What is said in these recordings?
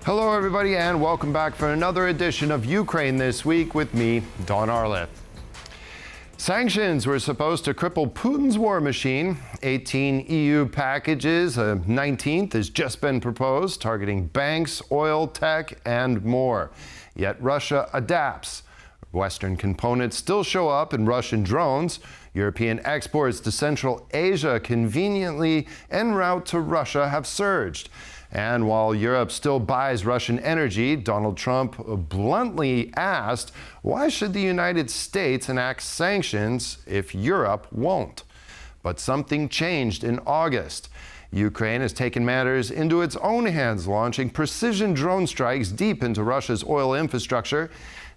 Hello, everybody, and welcome back for another edition of Ukraine This Week with me, Don Arleth. Sanctions were supposed to cripple Putin's war machine. 18 EU packages, a 19th has just been proposed, targeting banks, oil, tech, and more. Yet Russia adapts. Western components still show up in Russian drones. European exports to Central Asia conveniently en route to Russia have surged. And while Europe still buys Russian energy, Donald Trump bluntly asked, why should the United States enact sanctions if Europe won't? But something changed in August. Ukraine has taken matters into its own hands, launching precision drone strikes deep into Russia's oil infrastructure.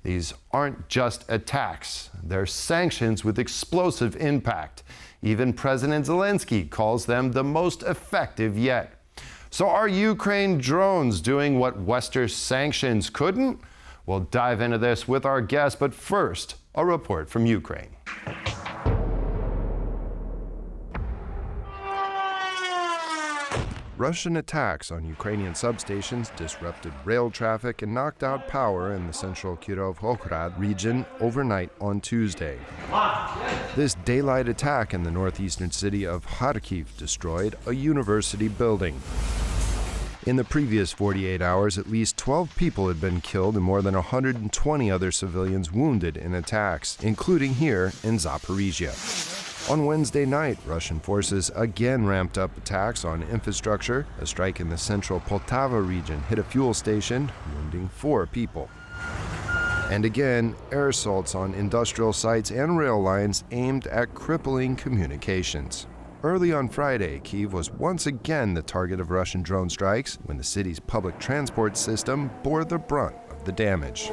These aren't just attacks, they're sanctions with explosive impact. Even President Zelensky calls them the most effective yet. So are Ukraine drones doing what Western sanctions couldn't? We'll dive into this with our guest, but first, a report from Ukraine. Russian attacks on Ukrainian substations disrupted rail traffic and knocked out power in the central Kirovohrad region overnight on Tuesday. This daylight attack in the northeastern city of Kharkiv destroyed a university building. In the previous 48 hours, at least 12 people had been killed and more than 120 other civilians wounded in attacks, including here in Zaporizhia. On Wednesday night, Russian forces again ramped up attacks on infrastructure. A strike in the central Poltava region hit a fuel station, wounding 4 people. And again, air assaults on industrial sites and rail lines aimed at crippling communications. Early on Friday, Kyiv was once again the target of Russian drone strikes when the city's public transport system bore the brunt of the damage.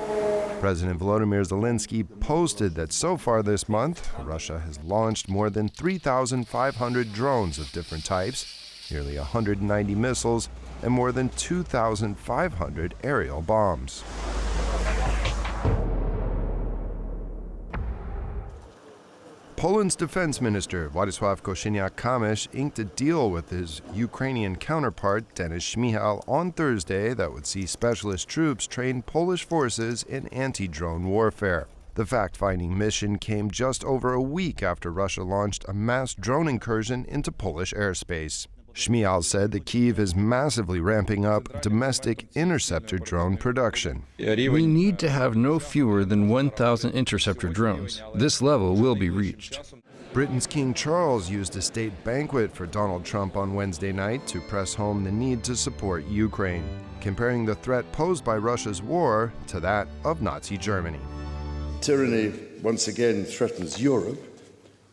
President Volodymyr Zelensky posted that so far this month, Russia has launched more than 3,500 drones of different types, nearly 190 missiles, and more than 2,500 aerial bombs. Poland's defense minister, Władysław Kosiniak-Kamysz, inked a deal with his Ukrainian counterpart, Denis Shmyhal, on Thursday that would see specialist troops train Polish forces in anti-drone warfare. The fact-finding mission came just over a week after Russia launched a mass drone incursion into Polish airspace. Shmyhal said that Kyiv is massively ramping up domestic interceptor drone production. We need to have no fewer than 1,000 interceptor drones. This level will be reached. Britain's King Charles used a state banquet for Donald Trump on Wednesday night to press home the need to support Ukraine, comparing the threat posed by Russia's war to that of Nazi Germany. Tyranny once again threatens Europe.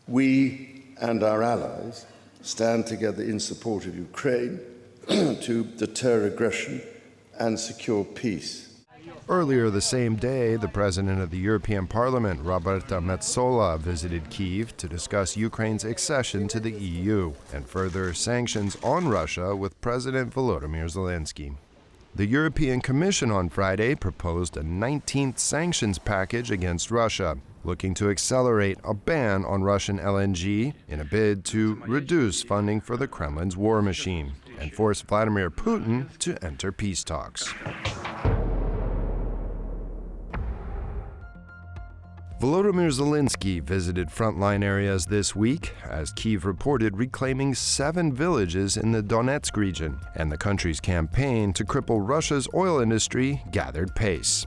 We and our allies stand together in support of Ukraine to deter aggression and secure peace. Earlier the same day, the president of the European Parliament, Roberta Metsola, visited Kyiv to discuss Ukraine's accession to the EU and further sanctions on Russia with President Volodymyr Zelensky. The European Commission on Friday proposed a 19th sanctions package against Russia, looking to accelerate a ban on Russian LNG in a bid to reduce funding for the Kremlin's war machine and force Vladimir Putin to enter peace talks. Volodymyr Zelensky visited frontline areas this week, as Kyiv reported reclaiming 7 villages in the Donetsk region, and the country's campaign to cripple Russia's oil industry gathered pace.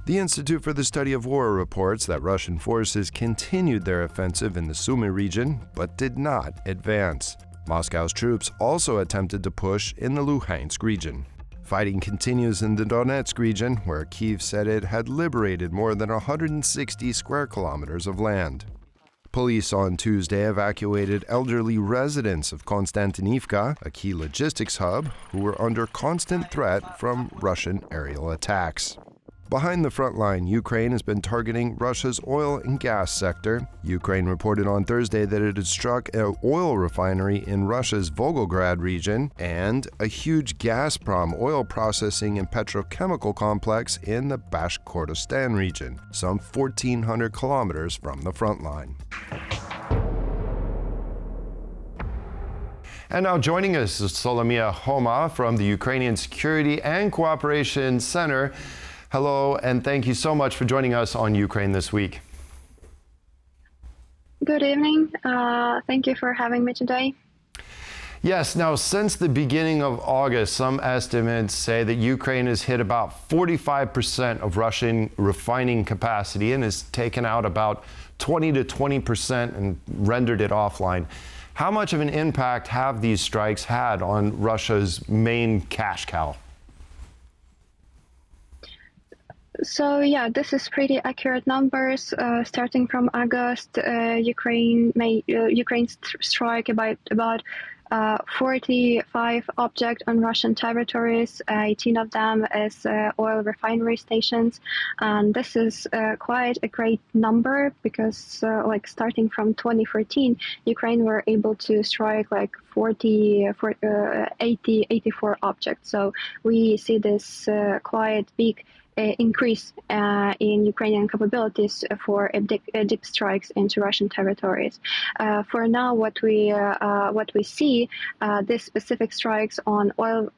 The Institute for the Study of War reports that Russian forces continued their offensive in the Sumy region, but did not advance. Moscow's troops also attempted to push in the Luhansk region. Fighting continues in the Donetsk region, where Kyiv said it had liberated more than 160 square kilometers of land. Police on Tuesday evacuated elderly residents of Konstantinivka, a key logistics hub, who were under constant threat from Russian aerial attacks. Behind the front line, Ukraine has been targeting Russia's oil and gas sector. Ukraine reported on Thursday that it had struck an oil refinery in Russia's Volgograd region and a huge Gazprom oil processing and petrochemical complex in the Bashkortostan region, some 1,400 kilometers from the front line. And now joining us is Solomiya Khoma from the Ukrainian Security and Cooperation Center. Hello, and thank you so much for joining us on Ukraine This Week. Good evening. Thank you for having me today. Yes, now since the beginning of August, some estimates say that Ukraine has hit about 45% of Russian refining capacity and has taken out about 20 to 20% and rendered it offline. How much of an impact have these strikes had on Russia's main cash cow? So yeah, this is pretty accurate numbers. Starting from August, Ukraine strike about 45 objects on Russian territories. 18 of them is oil refinery stations, and this is quite a great number because, like starting from 2014, Ukraine were able to strike like 84 objects. So we see this quite big increase in Ukrainian capabilities for deep strikes into Russian territories. For now, what we see, these specific strikes on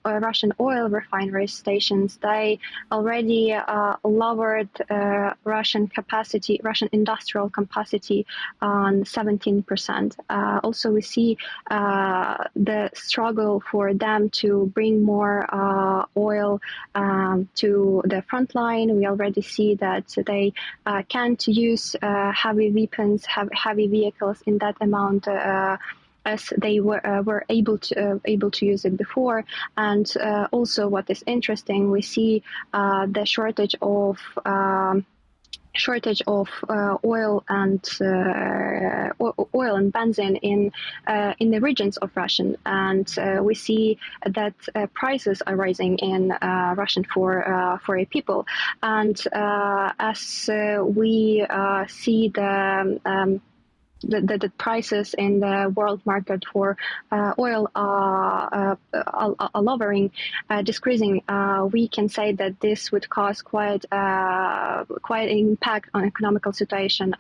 Russian oil refinery stations, they already lowered Russian industrial capacity on 17%. Also, we see the struggle for them to bring more oil to the front line. We already see that they can't use heavy weapons, heavy vehicles in that amount as they were able to use it before. And also, what is interesting, we see the shortage of oil and benzene in the regions of Russian, and we see that prices are rising in Russian for a people, and as we see the prices in the world market for oil are lowering, decreasing, we can say that this would cause quite an impact on economical situation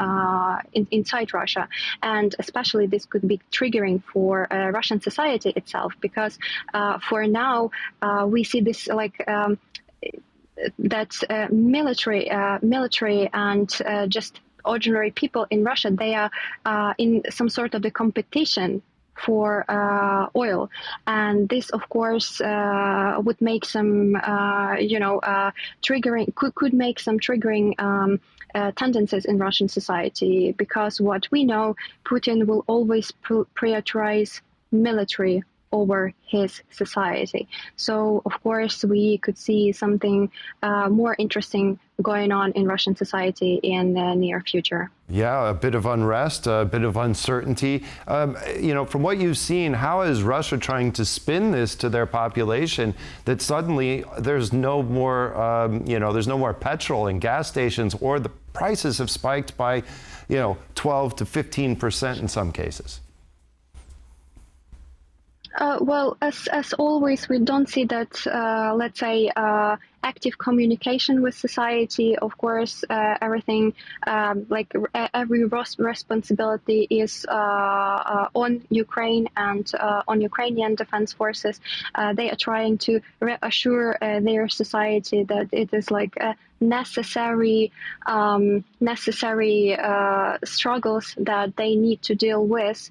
inside Russia, and especially this could be triggering for Russian society itself, because for now we see this like that military and just ordinary people in Russia, they are in some sort of the competition for oil, and this of course would make some could make some triggering tendencies in Russian society, because what we know, Putin will always prioritize military over his society. So of course we could see something more interesting going on in Russian society in the near future. Yeah, a bit of unrest, a bit of uncertainty. From what you've seen, how is Russia trying to spin this to their population that suddenly there's no more, there's no more petrol in gas stations, or the prices have spiked by, 12 to 15% in some cases? Well, as always, we don't see that, let's say, active communication with society. Of course, everything, every responsibility is on Ukraine and on Ukrainian defense forces. They are trying to reassure their society that it is like necessary struggles that they need to deal with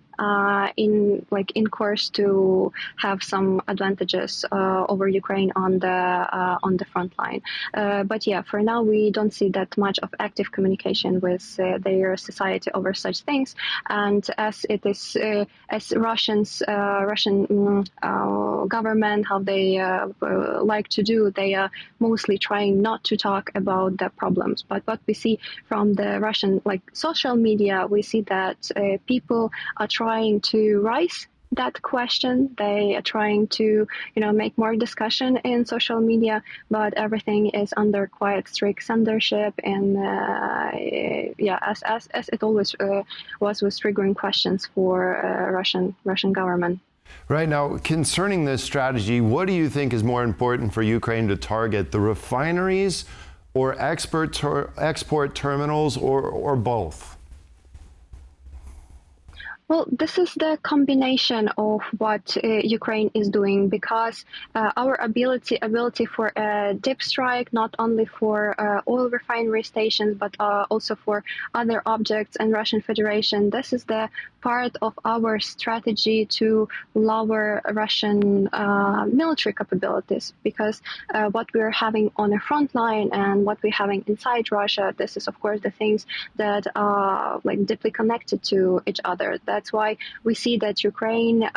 in course to have some advantages over Ukraine on the front line. But yeah, for now we don't see that much of active communication with their society over such things. And as it is, as Russian government, how they like to do, they are mostly trying not to talk about the problems. But what we see from the Russian social media, we see that people are trying to raise that question. They are trying to, make more discussion in social media, but everything is under quite strict censorship. And as it always was with triggering questions for Russian government. Right now, concerning this strategy, what do you think is more important for Ukraine to target, the refineries or export terminals, or both? Well, this is the combination of what Ukraine is doing, because our ability for a deep strike, not only for oil refinery stations, but also for other objects in Russian Federation. This is the part of our strategy to lower Russian military capabilities, because what we're having on the front line and what we're having inside Russia, this is of course the things that are like deeply connected to each other. That's why we see that Ukraine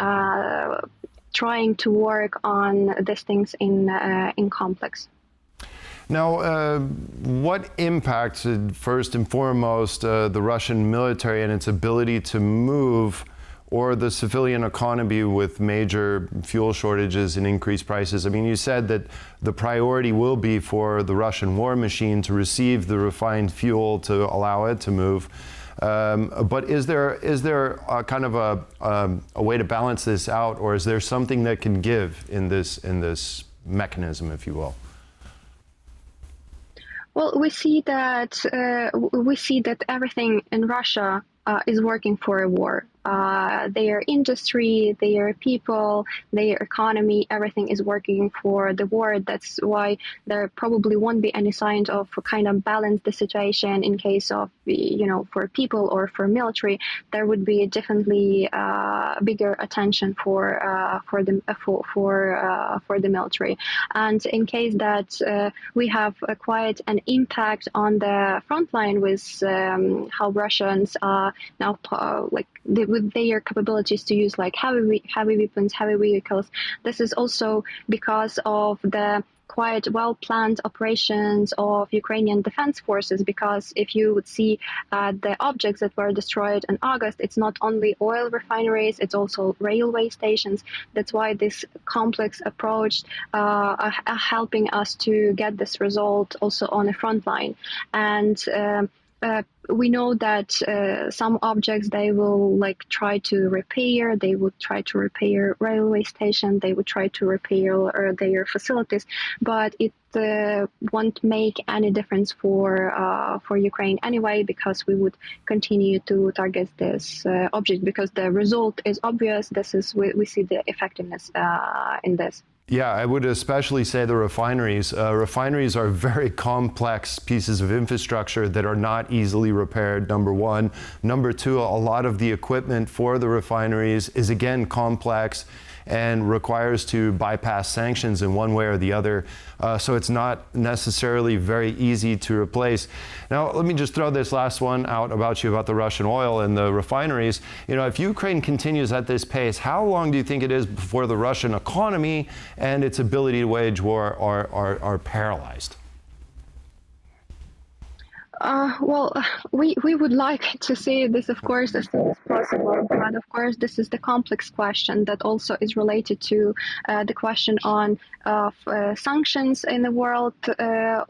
trying to work on these things in complex. Now, what impacts, first and foremost, the Russian military and its ability to move, or the civilian economy with major fuel shortages and increased prices? I mean, you said that the priority will be for the Russian war machine to receive the refined fuel to allow it to move. But is there a kind of a way to balance this out, or is there something that can give in this mechanism, if you will? Well, we see that everything in Russia is working for a war. Their industry, their people, their economy, everything is working for the war. That's why there probably won't be any signs of kind of balance the situation in case of, for people or for military. There would be definitely bigger attention for the military. And in case that we have quite an impact on the front line with how Russians are now with their capabilities to use like heavy weapons, heavy vehicles. This is also because of the quite well-planned operations of Ukrainian defense forces, because if you would see the objects that were destroyed in August, it's not only oil refineries, it's also railway stations. That's why this complex approach are helping us to get this result also on the front line. And we know that some objects they will try to repair. They would try to repair railway station. They would try to repair their facilities, but it won't make any difference for Ukraine anyway, because we would continue to target this object, because the result is obvious. We see the effectiveness in this. Yeah, I would especially say the refineries. Refineries are very complex pieces of infrastructure that are not easily repaired, number one. Number two, a lot of the equipment for the refineries is again complex and requires to bypass sanctions in one way or the other. So it's not necessarily very easy to replace. Now, let me just throw this last one out about the Russian oil and the refineries. If Ukraine continues at this pace, how long do you think it is before the Russian economy and its ability to wage war are paralyzed? Well, we would like to see this, of course, as soon as possible. But of course, this is the complex question that also is related to the question on sanctions in the world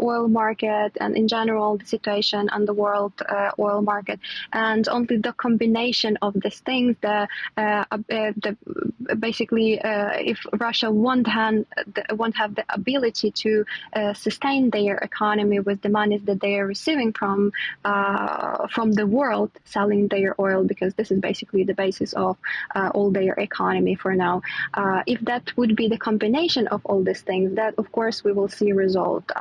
oil market, and in general the situation on the world oil market. And only the combination of these things, basically, if Russia won't have the ability to sustain their economy with the money that they are receiving from the world selling their oil, because this is basically the basis of all their economy for now. If that would be the combination of all these things, that of course we will see a result.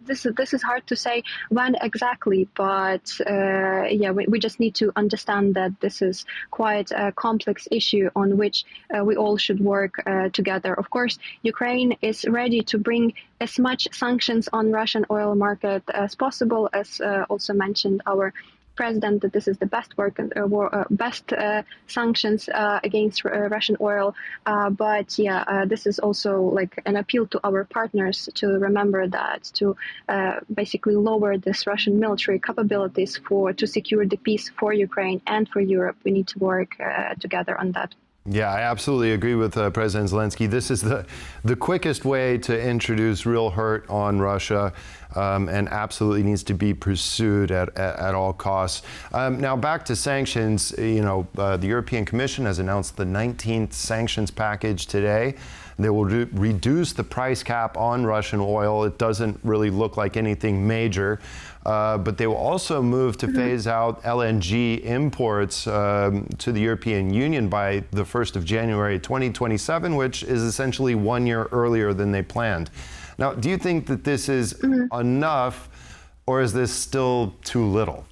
This is hard to say when exactly, but we just need to understand that this is quite a complex issue on which we all should work together. Of course, Ukraine is ready to bring as much sanctions on Russian oil market as possible, as also mentioned our president, that this is the best sanctions against Russian oil. But this is also like an appeal to our partners to remember that, to basically lower this Russian military capabilities to secure the peace for Ukraine and for Europe. We need to work together on that. Yeah, I absolutely agree with President Zelensky. This is the quickest way to introduce real hurt on Russia, and absolutely needs to be pursued at all costs. Now back to sanctions. The European Commission has announced the 19th sanctions package today. They will reduce the price cap on Russian oil. It doesn't really look like anything major. But they will also move to phase out LNG imports to the European Union by the 1st of January 2027, which is essentially 1 year earlier than they planned. Now, do you think that this is enough, or is this still too little?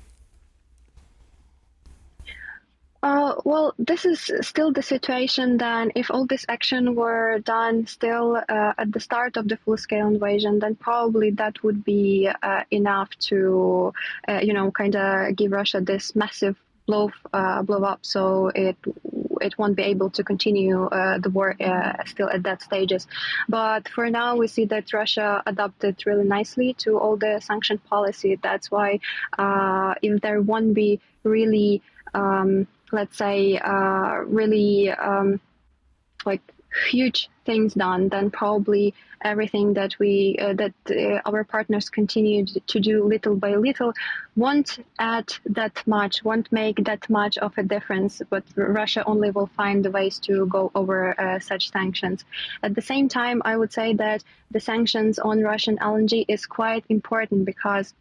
Well, this is still the situation then if all this action were done still at the start of the full-scale invasion, then probably that would be enough to, kind of give Russia this massive blow up, so it won't be able to continue the war still at that stages. But for now, we see that Russia adapted really nicely to all the sanction policy. That's why if there won't be really let's say, really like huge things done, then probably everything that our partners continued to do little by little won't add that much, won't make that much of a difference, but Russia only will find the ways to go over such sanctions. At the same time, I would say that the sanctions on Russian LNG is quite important because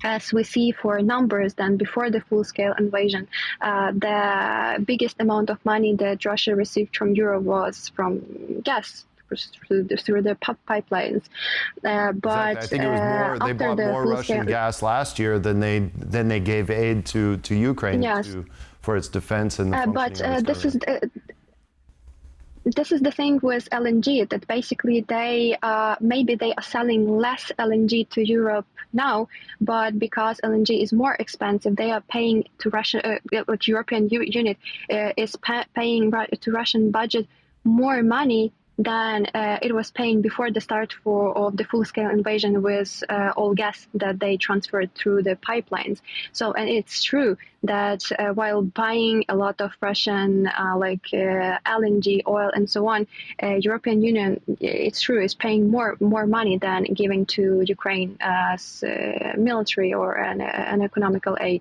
as we see for numbers, then before the full-scale invasion, the biggest amount of money that Russia received from Europe was from gas through the pipelines. But I think it was more. They bought more Russian gas last year than they gave aid to Ukraine for its defense and the functioning of its government. This is the thing with LNG, that basically maybe they are selling less LNG to Europe now, but because LNG is more expensive, they are paying to Russia, European Union is paying to Russian budget more money than it was paying before the start of the full-scale invasion with all gas that they transferred through the pipelines. So, and it's true that while buying a lot of Russian LNG, oil, and so on, European Union, it's true, is paying more money than giving to Ukraine as military or an economical aid.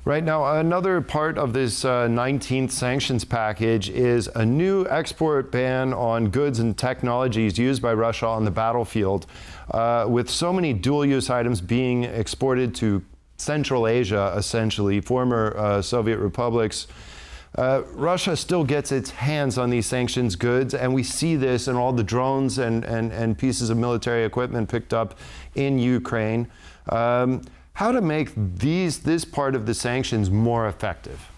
Right now, another part of this 19th sanctions package is a new export ban on goods and technologies used by Russia on the battlefield. With so many dual-use items being exported to Central Asia, essentially, former Soviet republics, Russia still gets its hands on these sanctions goods, and we see this in all the drones and pieces of military equipment picked up in Ukraine. How to make this part of the sanctions more effective?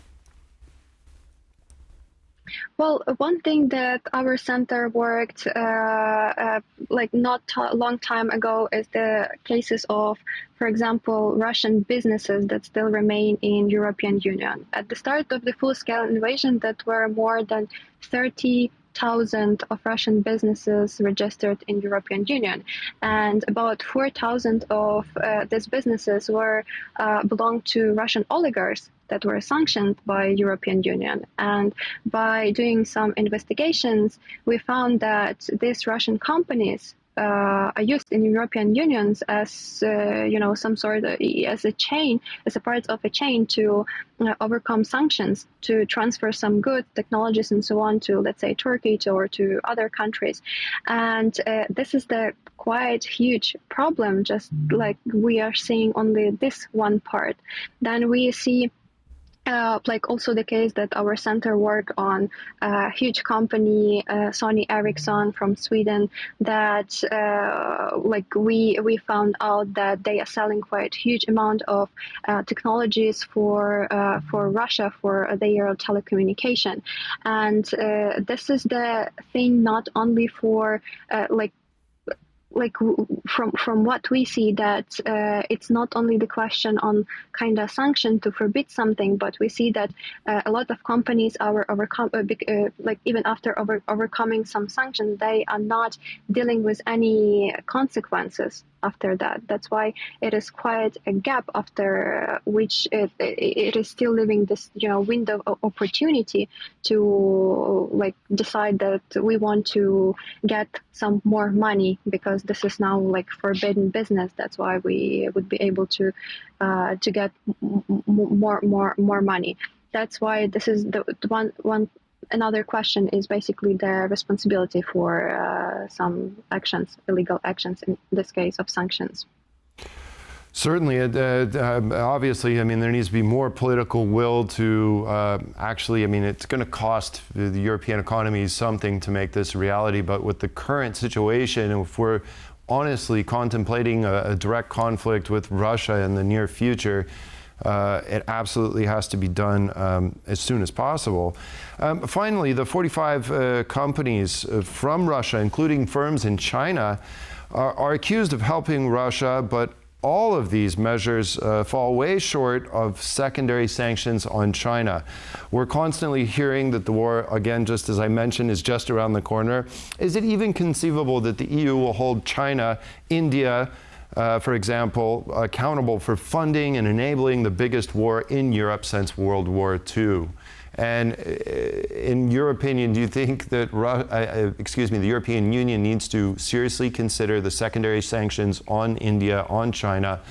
Well, one thing that our center worked not a long time ago is the cases of, for example, Russian businesses that still remain in European Union. At the start of the full-scale invasion, that were more than 30,000 of Russian businesses registered in European Union, and about 4,000 of these businesses belonged to Russian oligarchs that were sanctioned by European Union. And by doing some investigations, we found that these Russian companies are used in European unions as some sort of as a part of a chain to overcome sanctions, to transfer some good technologies and so on to, let's say, Turkey or to other countries. And this is the quite huge problem, just like we are seeing only this one part. Then we see also the case that our center worked on a huge company, Sony Ericsson from Sweden, that we found out that they are selling quite huge amount of technologies for Russia for their telecommunication, and this is the thing not only for from what we see, that it's not only the question on kind of sanction to forbid something, but we see that a lot of companies are even after overcoming some sanctions, they are not dealing with any consequences after that. That's why it is quite a gap after which it is still leaving this window of opportunity to decide that we want to get some more money, because this is now forbidden business. That's why we would be able to get more money. That's why this is the one another question is basically the responsibility for some actions, illegal actions, in this case of sanctions. Certainly, obviously, I mean, there needs to be more political will to actually, I mean, it's going to cost the European economies something to make this a reality, but with the current situation, if we're honestly contemplating a direct conflict with Russia in the near future, it absolutely has to be done as soon as possible. Finally, the 45 companies from Russia, including firms in China, are accused of helping Russia, but all of these measures fall way short of secondary sanctions on China. We're constantly hearing that the war, again, just as I mentioned, is just around the corner. Is it even conceivable that the EU will hold China, India, for example, accountable for funding and enabling the biggest war in Europe since World War II? And in your opinion, do you think that the European Union needs to seriously consider the secondary sanctions on India, on China,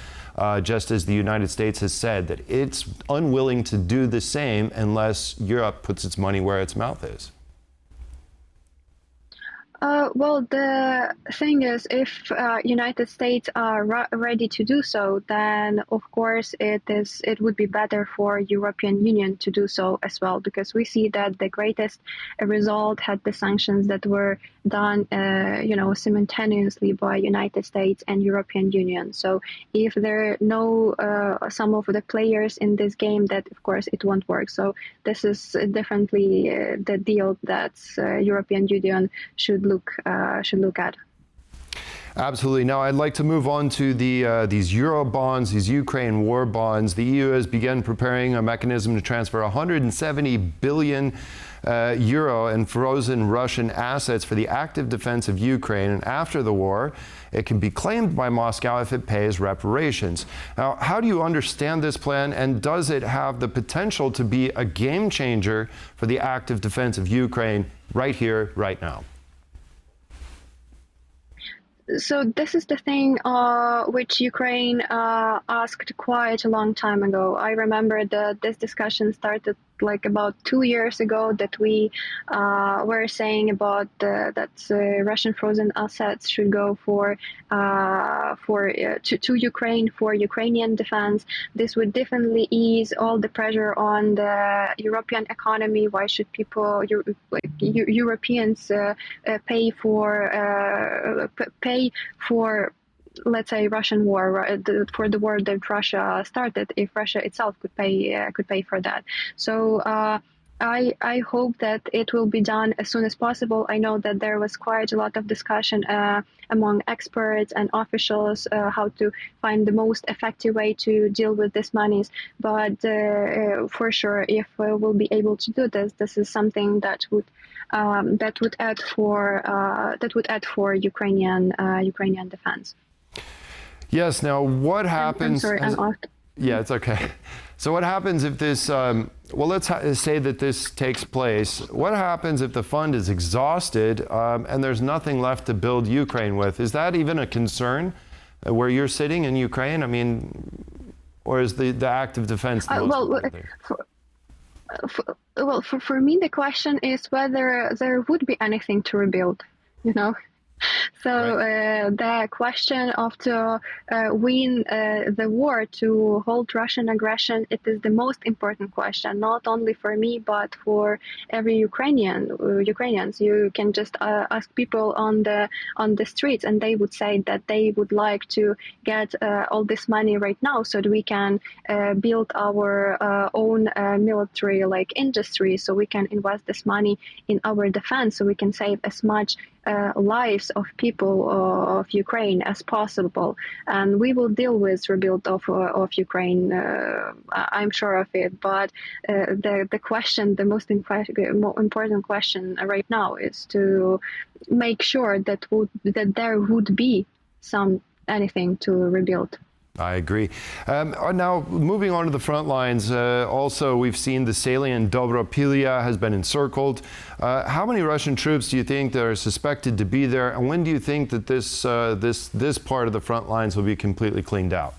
just as the United States has said that it's unwilling to do the same unless Europe puts its money where its mouth is? Well, the thing is, if United States are ready to do so, then of course it would be better for European Union to do so as well, because we see that the greatest result had the sanctions that were done, simultaneously by United States and European Union. So if there are no some of the players in this game, that of course it won't work. So this is definitely the deal that European Union should look at. Absolutely. Now, I'd like to move on to these Euro bonds, these Ukraine war bonds. The EU has begun preparing a mechanism to transfer 170 billion euro in frozen Russian assets for the active defense of Ukraine. And after the war, it can be claimed by Moscow if it pays reparations. Now, how do you understand this plan, and does it have the potential to be a game changer for the active defense of Ukraine right here, right now? So this is the thing which Ukraine asked quite a long time ago. I remember that this discussion started like about 2 years ago, that we were saying about that Russian frozen assets should go to Ukraine for Ukrainian defense. This would definitely ease all the pressure on the European economy. Why should people, Europeans, pay for, let's say, Russian war, for the war that Russia started, if Russia itself could pay for that? So I hope that it will be done as soon as possible. I know that there was quite a lot of discussion among experts and officials how to find the most effective way to deal with these monies. But for sure, if we will be able to do this, this is something that would add for Ukrainian defense. Yes. Now, what happens? I'm sorry, yeah, it's okay. So what happens if this, well, let's say that this takes place. What happens if the fund is exhausted and there's nothing left to build Ukraine with? Is that even a concern where you're sitting in Ukraine? I mean, or is the active defense the most important thing? For me, the question is whether there would be anything to rebuild, you know? So right. The question of to win the war, to hold Russian aggression, it is the most important question, not only for me, but for every Ukrainians. You can just ask people on the streets, and they would say that they would like to get all this money right now, so that we can build our own military industry, so we can invest this money in our defense, so we can save as much lives of people of Ukraine as possible, and we will deal with rebuild of Ukraine. I'm sure of it. But the question, the most important question right now, is to make sure that there would be anything to rebuild. I agree. Now, moving on to the front lines, also we've seen the salient Dobropilya has been encircled. How many Russian troops do you think that are suspected to be there, and when do you think that this part of the front lines will be completely cleaned out?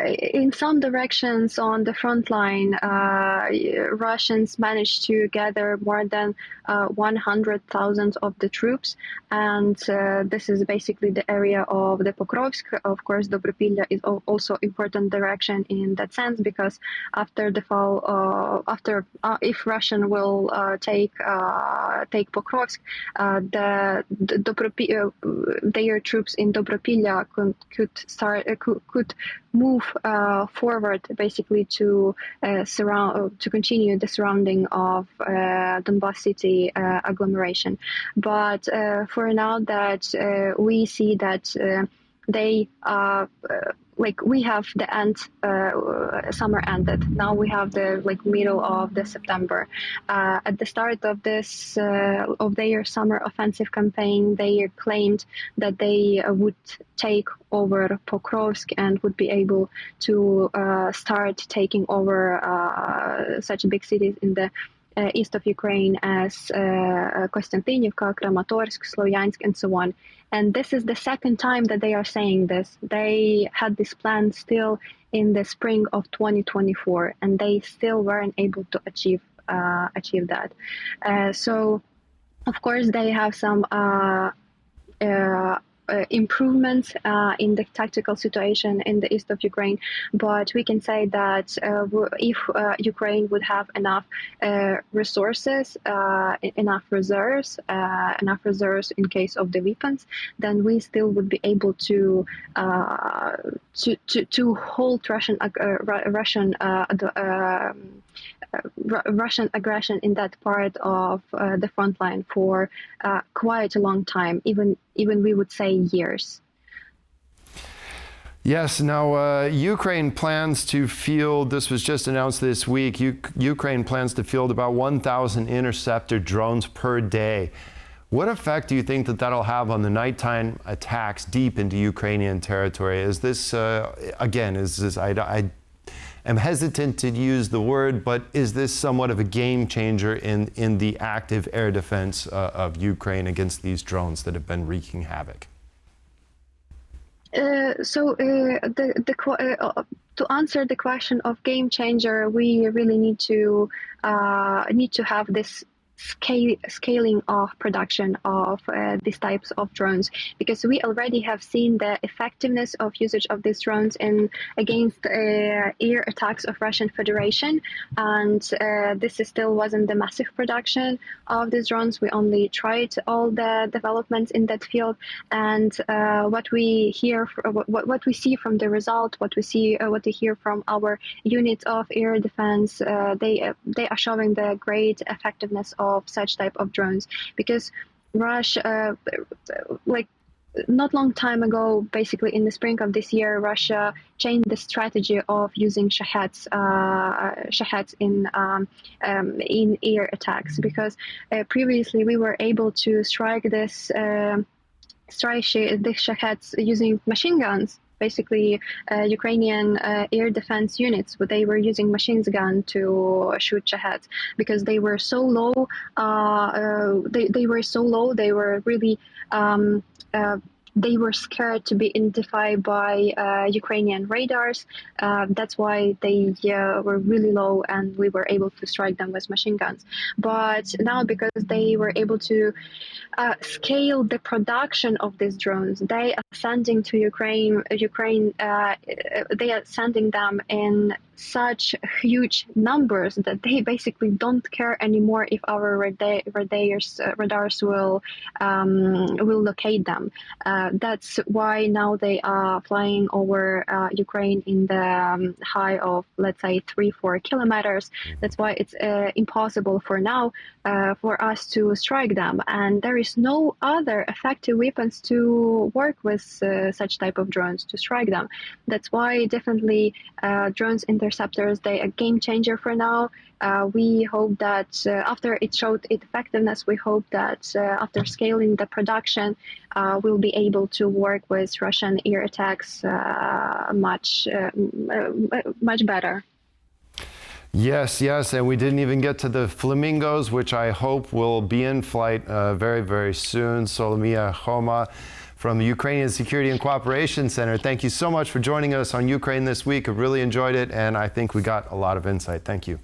in some directions on the front line, Russians managed to gather more than 100,000 of the troops, and this is basically the area of the Pokrovsk. Of course, Dobropilya is also important direction in that sense, because after the fall, if Russian will take Pokrovsk, their troops in Dobropilya could move forward, basically to continue the surrounding of Donbas city agglomeration. But for now, that we see that they we have the summer ended. Now we have the middle of the September. At the start of this of their summer offensive campaign, they claimed that they would take over Pokrovsk and would be able to start taking over such big cities in the east of Ukraine as Konstantinivka, Kramatorsk, Sloyansk, and so on. And this is the second time that they are saying this. They had this plan still in the spring of 2024, and they still weren't able to achieve that. So, of course, they have some improvements in the tactical situation in the east of Ukraine, but we can say that if Ukraine would have enough resources, enough reserves in case of the weapons, then we still would be able to hold Russian aggression in that part of the front line for quite a long time, even we would say years. Yes, now Ukraine plans to field, this was just announced this week, Ukraine plans to field about 1,000 interceptor drones per day. What effect do you think that that'll have on the nighttime attacks deep into Ukrainian territory? Is this, I'm hesitant to use the word, but is this somewhat of a game changer in the active air defense of Ukraine against these drones that have been wreaking havoc? To answer the question of game changer, we really need to have this scaling of production of these types of drones, because we already have seen the effectiveness of usage of these drones against air attacks of Russian Federation, and this still wasn't the massive production of these drones. We only tried all the developments in that field, and what we see from the result, what we hear from our units of air defense, they are showing the great effectiveness of such type of drones, because Russia, not long time ago, basically in the spring of this year, Russia changed the strategy of using Shaheds in air attacks, because previously we were able to strike the Shaheds using machine guns. Basically, Ukrainian air defense units, but they were using machine gun to shoot Shaheds, because they were so low. They were so low. They were really. They were scared to be identified by Ukrainian radars. That's why they were really low, and we were able to strike them with machine guns. But now, because they were able to scale the production of these drones, they are sending to Ukraine. They are sending them in such huge numbers that they basically don't care anymore if our radars will locate them. That's why now they are flying over Ukraine in the high of, let's say, 3-4 kilometers. That's why it's impossible for now for us to strike them. And there is no other effective weapons to work with such type of drones to strike them. That's why definitely drones interceptors, they are a game changer for now. We hope that after it showed its effectiveness, we hope that after scaling the production, we'll be able to work with Russian air attacks much better. Yes, and we didn't even get to the flamingos, which I hope will be in flight very, very soon. Solomiya Khoma from the Ukrainian Security and Cooperation Center. Thank you so much for joining us on Ukraine This Week. I really enjoyed it, and I think we got a lot of insight. Thank you.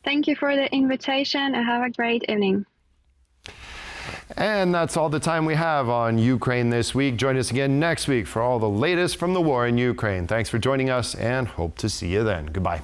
Thank you for the invitation, and have a great evening. And that's all the time we have on Ukraine This Week. Join us again next week for all the latest from the war in Ukraine. Thanks for joining us, and hope to see you then. Goodbye.